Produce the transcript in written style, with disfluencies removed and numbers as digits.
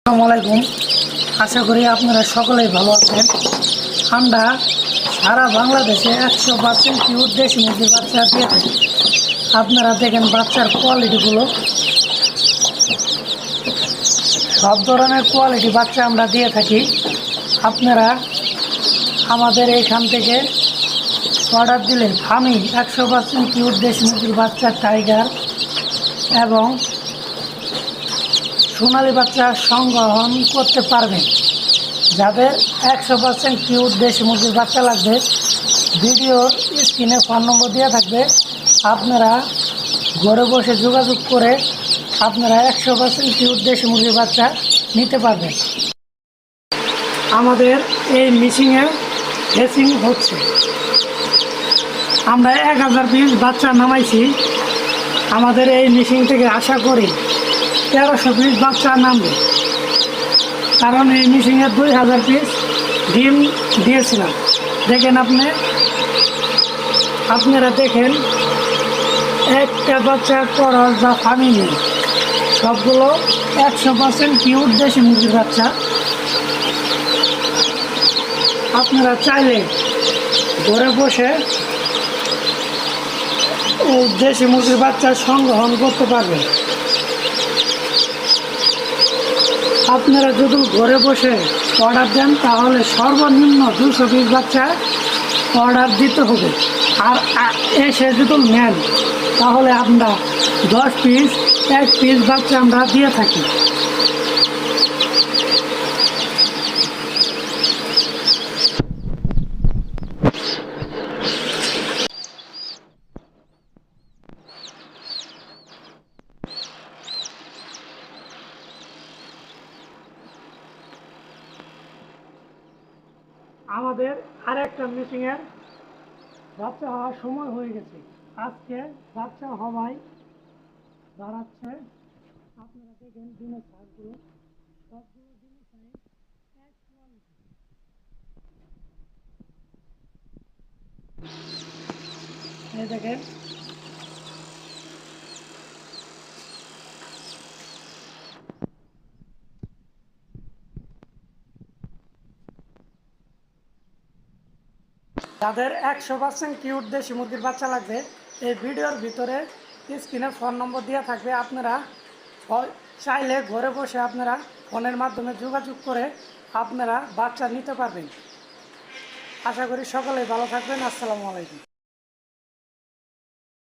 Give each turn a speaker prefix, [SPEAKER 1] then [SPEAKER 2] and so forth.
[SPEAKER 1] আসসালামু আলাইকুম। আশা করি আপনারা সকলেই ভালো আছেন। আমরা সারা বাংলাদেশে 100% পিওর দেশি মুরগির বাচ্চা দিয়ে থাকি। আপনারা দেখেন বাচ্চার কোয়ালিটিগুলো, সব ধরনের কোয়ালিটি বাচ্চা আমরা দিয়ে থাকি। আপনারা আমাদের এইখান থেকে অর্ডার দিলে আমি 100% পিওর দেশি মুরগির বাচ্চা টাইগার এবং সোনালী বাচ্চা সংগ্রহণ করতে পারবেন। যাদের 100% পিওর দেশি মুরগির বাচ্চা লাগবে, ভিডিওর স্ক্রিনে ফোন নম্বর দেওয়া থাকবে। আপনারা ঘরে বসে যোগাযোগ করে আপনারা 100% পিওর দেশি মুরগির বাচ্চা নিতে পারবেন। আমাদের এই মেশিনে হেসিং হচ্ছে। আমরা 1000 পিস বাচ্চা নামাইছি। আমাদের এই মেশিন থেকে আশা করি 1300 পিস বাচ্চা নামবে, কারণ এই মেশিনে 2000 পিস ডিম দিয়েছিলাম। দেখেন আপনারা দেখেন একটা বাচ্চা খরচ বা ফার্মি নেই, সবগুলো 100% পিওর দেশি মুরগির বাচ্চা। আপনারা চাইলে ঘরে বসে এই দেশি মুরগির বাচ্চা সংগ্রহণ করতে পারবেন। আপনারা যদি ঘরে বসে অর্ডার দেন তাহলে সর্বনিম্ন 200 পিস বাচ্চা অর্ডার দিতে হবে। আর এসে যদি নেন তাহলে আমরা 10 পিস 1 পিস বাচ্চা আমরা দিয়ে থাকি। আমাদের আরেকটা মিটিংয়ের বাচ্চা হওয়ার সময় হয়ে গেছে। আজকে বাচ্চা হওয়ায় দাঁড়াচ্ছে। আপনারা দেখেন ডিমের সাইজগুলো, সবগুলো ডিমের সাইজ এক কোয়ালিটি। এই দেখেন যাদের 100% কিউট দেশি মুরগির বাচ্চা লাগবে, এই ভিডিওর ভিতরে স্ক্রিনে ফোন নম্বর দেওয়া থাকবে। আপনারা চাইলে ঘরে বসে আপনারা ফোনের মাধ্যমে যোগাযোগ করে আপনারা বাচ্চা নিতে পারবেন। আশা করি সকলেই ভালো থাকবেন। আসসালামু আলাইকুম।